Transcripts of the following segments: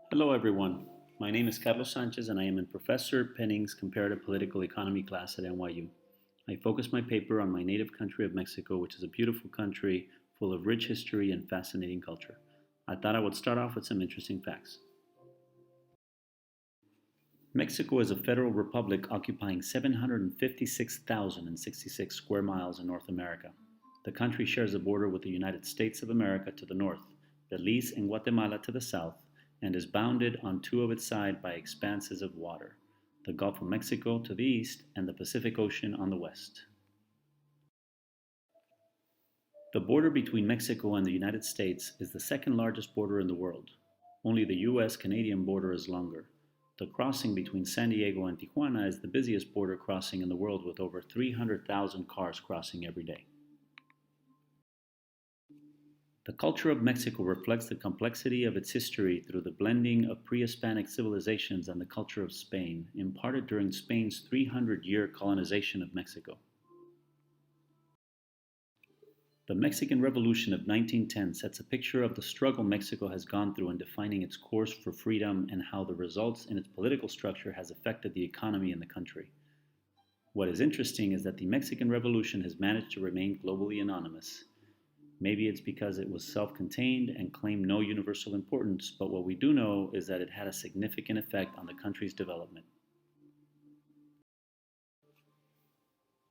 Hello, everyone. My name is Carlos Sanchez, and I am in Professor Pennings' Comparative Political Economy class at NYU. I focus my paper on my native country of Mexico, which is a beautiful country full of rich history and fascinating culture. I thought I would start off with some interesting facts. Mexico is a federal republic occupying 756,066 square miles in North America. The country shares a border with the United States of America to the north, Belize and Guatemala to the south, and is bounded on two of its sides by expanses of water, the Gulf of Mexico to the east and the Pacific Ocean on the west. The border between Mexico and the United States is the second largest border in the world. Only the US Canadian border is longer. The crossing between San Diego and Tijuana is the busiest border crossing in the world with over 300,000 cars crossing every day. The culture of Mexico reflects the complexity of its history through the blending of pre Hispanic civilizations and the culture of Spain, imparted during Spain's 300-year colonization of Mexico. The Mexican Revolution of 1910 sets a picture of the struggle Mexico has gone through in defining its course for freedom and how the results in its political structure has affected the economy in the country. What is interesting is that the Mexican Revolution has managed to remain globally anonymous. Maybe it's because it was self contained and claimed no universal importance, but what we do know is that it had a significant effect on the country's development.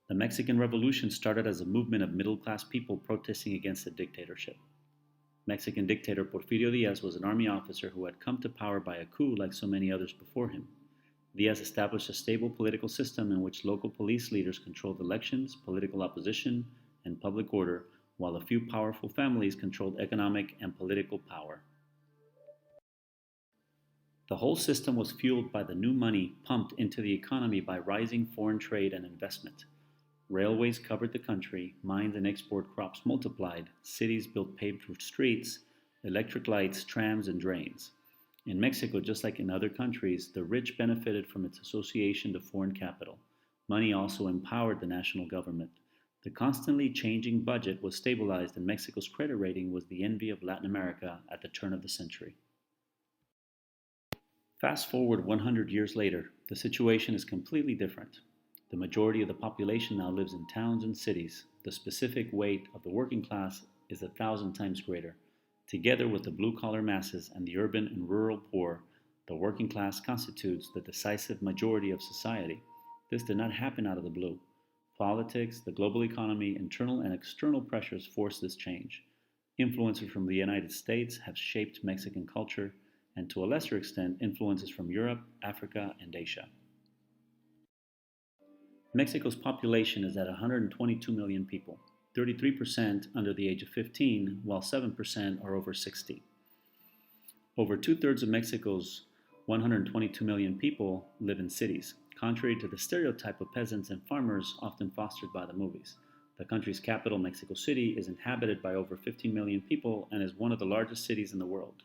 The Mexican Revolution started as a movement of middle class people protesting against a dictatorship. Mexican dictator Porfirio Diaz was an army officer who had come to power by a coup like so many others before him. Diaz established a stable political system in which local police leaders controlled elections, political opposition, and public order, while a few powerful families controlled economic and political power. The whole system was fueled by the new money pumped into the economy by rising foreign trade and investment. Railways covered the country, mines and export crops multiplied, cities built paved streets, electric lights, trams, and drains. In Mexico, just like in other countries, the rich benefited from its association to foreign capital. Money also empowered the national government. The constantly changing budget was stabilized, and Mexico's credit rating was the envy of Latin America at the turn of the century. Fast forward 100 years later, the situation is completely different. The majority of the population now lives in towns and cities. The specific weight of the working class is 1,000 times greater. Together with the blue collar masses and the urban and rural poor, the working class constitutes the decisive majority of society. This did not happen out of the blue. Politics, the global economy, internal and external pressures forced this change. Influences from the United States have shaped Mexican culture, and to a lesser extent, influences from Europe, Africa, and Asia. Mexico's population is at 122 million people, 33% under the age of 15, while 7% are over 60. Over two-thirds of Mexico's 122 million people live in cities, contrary to the stereotype of peasants and farmers often fostered by the movies. The country's capital, Mexico City, is inhabited by over 15 million people and is one of the largest cities in the world.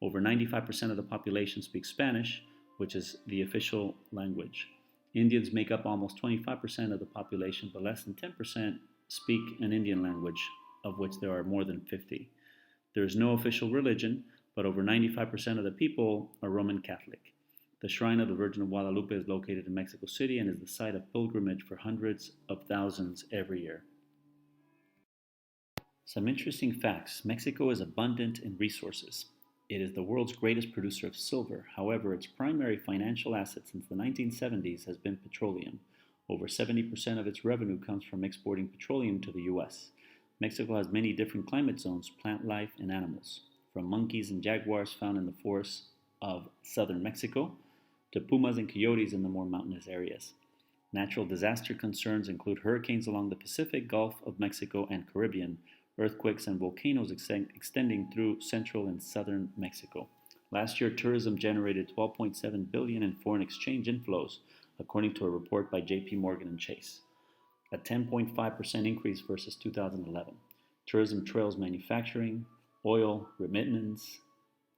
Over 95% of the population speaks Spanish, which is the official language. Indians make up almost 25% of the population, but less than 10% speak an Indian language, of which there are more than 50. There is no official religion, but over 95% of the people are Roman Catholic. The Shrine of the Virgin of Guadalupe is located in Mexico City and is the site of pilgrimage for hundreds of thousands every year. Some interesting facts. Mexico is abundant in resources. It is the world's greatest producer of silver. However, its primary financial asset since the 1970s has been petroleum. Over 70% of its revenue comes from exporting petroleum to the US. Mexico has many different climate zones, plant life, and animals, from monkeys and jaguars found in the forests of southern Mexico to pumas and coyotes in the more mountainous areas. Natural disaster concerns include hurricanes along the Pacific, Gulf of Mexico, and Caribbean, earthquakes and volcanoes extending through central and southern Mexico. Last year, tourism generated 12.7 billion in foreign exchange inflows, according to a report by JP Morgan and Chase, a 10.5% increase versus 2011. Tourism trails manufacturing, oil, remittance,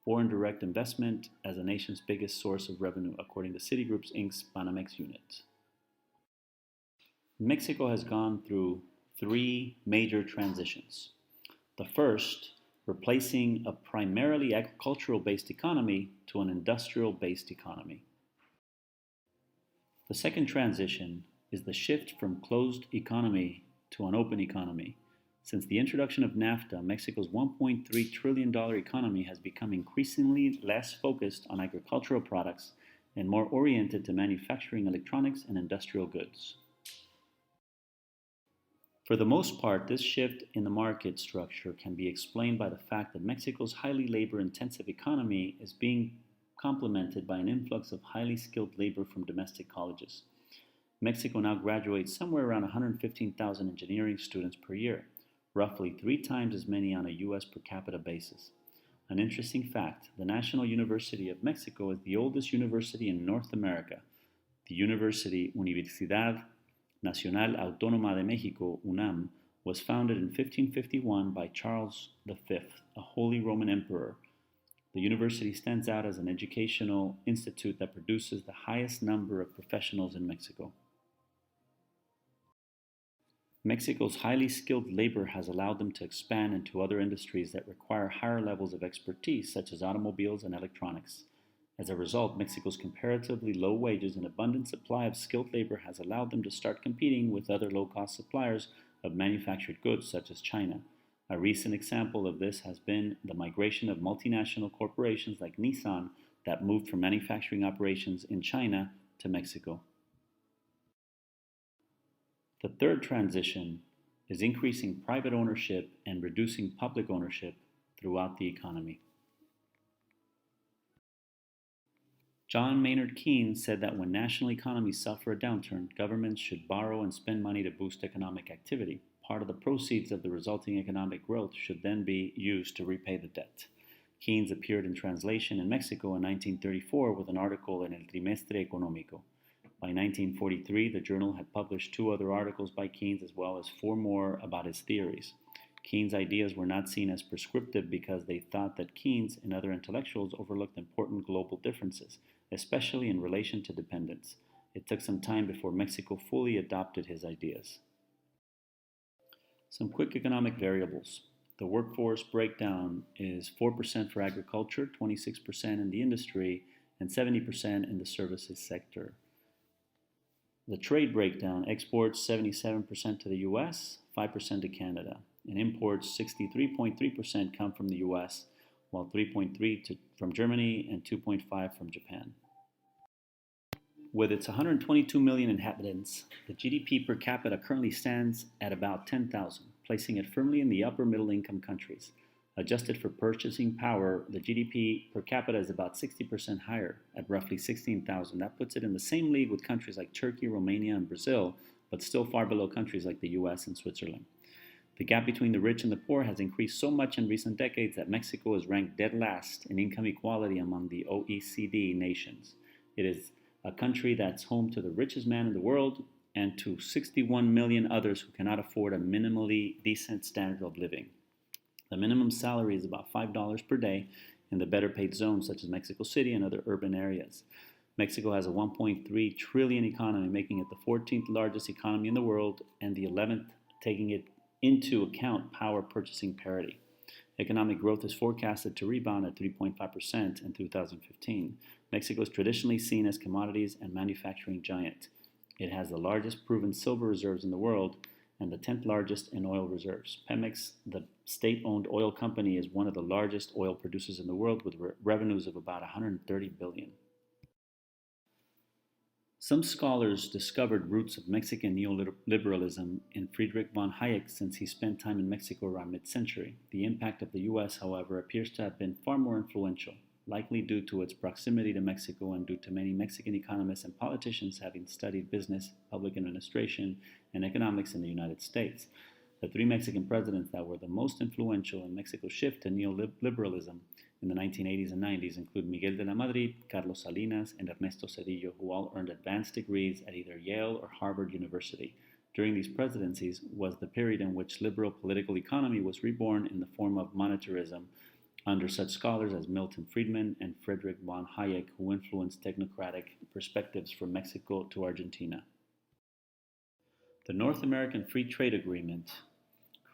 foreign direct investment as the nation's biggest source of revenue, according to Citigroup's Inc.'s Banamex unit. Mexico has gone through three major transitions. The first replacing a primarily agricultural-based economy to an industrial-based economy. The second transition is the shift from closed economy to an open economy. Since the introduction of NAFTA, Mexico's $1.3 trillion economy has become increasingly less focused on agricultural products and more oriented to manufacturing electronics and industrial goods. For the most part, this shift in the market structure can be explained by the fact that Mexico's highly labor-intensive economy is being complemented by an influx of highly skilled labor from domestic colleges. Mexico now graduates somewhere around 115,000 engineering students per year, roughly 3 times as many on a U.S. per capita basis. An interesting fact, the National University of Mexico is the oldest university in North America. The University Universidad Nacional Autónoma de México, UNAM, was founded in 1551 by Charles V, a Holy Roman Emperor. The university stands out as an educational institute that produces the highest number of professionals in Mexico. Mexico's highly skilled labor has allowed them to expand into other industries that require higher levels of expertise, such as automobiles and electronics. As a result, Mexico's comparatively low wages and abundant supply of skilled labor has allowed them to start competing with other low-cost suppliers of manufactured goods, such as China. A recent example of this has been the migration of multinational corporations like Nissan that moved from manufacturing operations in China to Mexico. The third transition is increasing private ownership and reducing public ownership throughout the economy. John Maynard Keynes said that when national economies suffer a downturn, governments should borrow and spend money to boost economic activity. Part of the proceeds of the resulting economic growth should then be used to repay the debt. Keynes appeared in translation in Mexico in 1934 with an article in El Trimestre Económico. By 1943, the journal had published 2 other articles by Keynes as well as 4 more about his theories. Keynes' ideas were not seen as prescriptive because they thought that Keynes and other intellectuals overlooked important global differences, especially in relation to dependence. It took some time before Mexico fully adopted his ideas. Some quick economic variables. The workforce breakdown is 4% for agriculture, 26% in the industry, and 70% in the services sector. The trade breakdown, exports 77% to the US, 5% to Canada, and imports 63.3% come from the US, while 3.3% from Germany and 2.5% from Japan. With its 122 million inhabitants, the GDP per capita currently stands at about 10,000, placing it firmly in the upper middle income countries. Adjusted for purchasing power, the GDP per capita is about 60% higher, at roughly 16,000. That puts it in the same league with countries like Turkey, Romania, and Brazil, but still far below countries like the US and Switzerland. The gap between the rich and the poor has increased so much in recent decades that Mexico is ranked dead last in income equality among the OECD nations. It is a country that's home to the richest man in the world and to 61 million others who cannot afford a minimally decent standard of living. The minimum salary is about $5 per day in the better paid zones such as Mexico City and other urban areas. Mexico has a 1.3 trillion economy, making it the 14th largest economy in the world and the 11th, taking it into account power purchasing parity. Economic growth is forecasted to rebound at 3.5% in 2015. Mexico is traditionally seen as commodities and manufacturing giant. It has the largest proven silver reserves in the world and the 10th largest in oil reserves. Pennings, the state-owned oil company, is one of the largest oil producers in the world with revenues of about $130 billion. Some scholars discovered roots of Mexican neoliberalism in Friedrich von Hayek since he spent time in Mexico around mid-century. The impact of the U.S., however, appears to have been far more influential, likely due to its proximity to Mexico and due to many Mexican economists and politicians having studied business, public administration, and economics in the United States. The 3 Mexican presidents that were the most influential in Mexico's shift to neoliberalism in the 1980s and 90s include Miguel de la Madrid, Carlos Salinas, and Ernesto Zedillo, who all earned advanced degrees at either Yale or Harvard University. During these presidencies was the period in which liberal political economy was reborn in the form of monetarism under such scholars as Milton Friedman and Friedrich von Hayek, who influenced technocratic perspectives from Mexico to Argentina. The North American Free Trade Agreement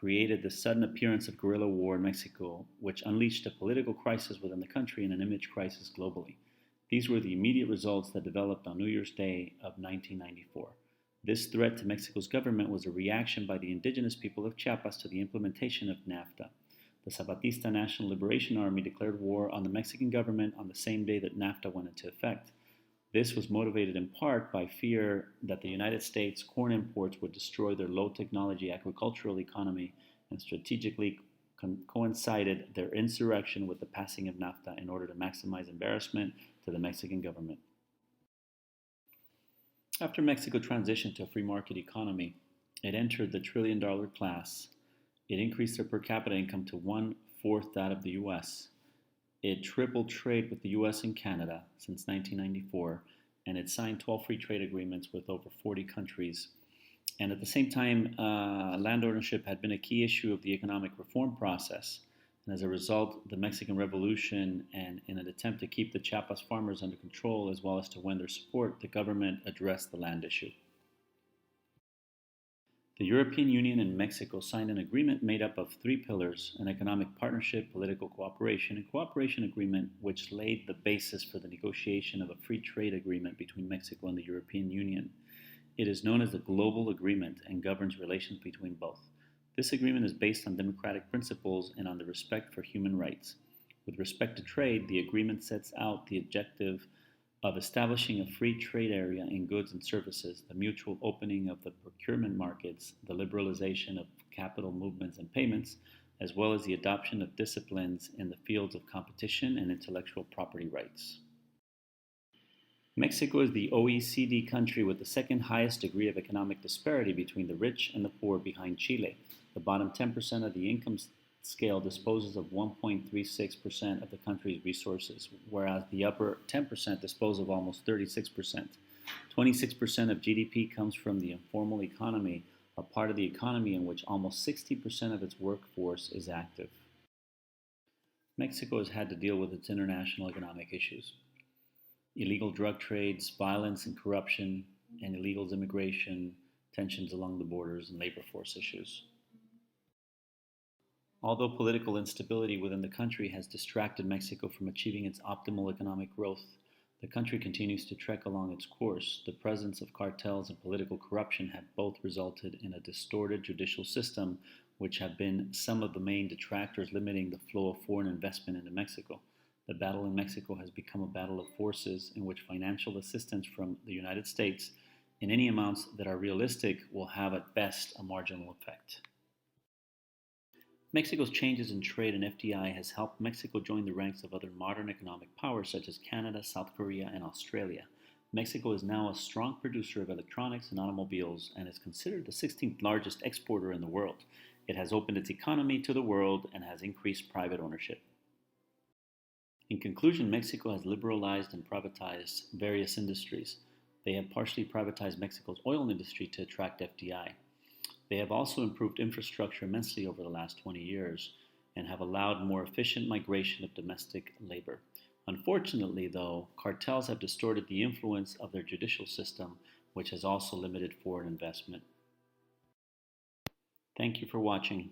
created the sudden appearance of guerrilla war in Mexico, which unleashed a political crisis within the country and an image crisis globally. These were the immediate results that developed on New Year's Day of 1994. This threat to Mexico's government was a reaction by the indigenous people of Chiapas to the implementation of NAFTA. The Zapatista National Liberation Army declared war on the Mexican government on the same day that NAFTA went into effect. This was motivated in part by fear that the United States corn imports would destroy their low technology agricultural economy, and strategically coincided their insurrection with the passing of NAFTA in order to maximize embarrassment to the Mexican government. After Mexico transitioned to a free market economy, it entered the trillion-dollar class. It increased their per capita income to one-fourth that of the U.S. It tripled trade with the U.S. and Canada since 1994, and it signed 12 free trade agreements with over 40 countries. And at the same time, land ownership had been a key issue of the economic reform process. And as a result, the Mexican Revolution, and in an attempt to keep the Chiapas farmers under control as well as to win their support, the government addressed the land issue. The European Union and Mexico signed an agreement made up of three pillars: an economic partnership, political cooperation, and cooperation agreement, which laid the basis for the negotiation of a free trade agreement between Mexico and the European Union. It is known as the Global Agreement and governs relations between both. This agreement is based on democratic principles and on the respect for human rights. With respect to trade, the agreement sets out the objective of establishing a free trade area in goods and services, the mutual opening of the procurement markets, the liberalization of capital movements and payments, as well as the adoption of disciplines in the fields of competition and intellectual property rights. Mexico is the OECD country with the second highest degree of economic disparity between the rich and the poor, behind Chile. The bottom 10% of the income scale disposes of 1.36% of the country's resources, whereas the upper 10% dispose of almost 36%. 26% of GDP comes from the informal economy, a part of the economy in which almost 60% of its workforce is active. Mexico has had to deal with its international economic issues: illegal drug trades, violence and corruption, and illegal immigration, tensions along the borders, and labor force issues. Although political instability within the country has distracted Mexico from achieving its optimal economic growth, the country continues to trek along its course. The presence of cartels and political corruption have both resulted in a distorted judicial system, which have been some of the main detractors limiting the flow of foreign investment into Mexico. The battle in Mexico has become a battle of forces in which financial assistance from the United States, in any amounts that are realistic, will have at best a marginal effect. Mexico's changes in trade and FDI has helped Mexico join the ranks of other modern economic powers such as Canada, South Korea, and Australia. Mexico is now a strong producer of electronics and automobiles and is considered the 16th largest exporter in the world. It has opened its economy to the world and has increased private ownership. In conclusion, Mexico has liberalized and privatized various industries. They have partially privatized Mexico's oil industry to attract FDI. They have also improved infrastructure immensely over the last 20 years and have allowed more efficient migration of domestic labor. Unfortunately, though, cartels have distorted the influence of their judicial system, which has also limited foreign investment. Thank you for watching.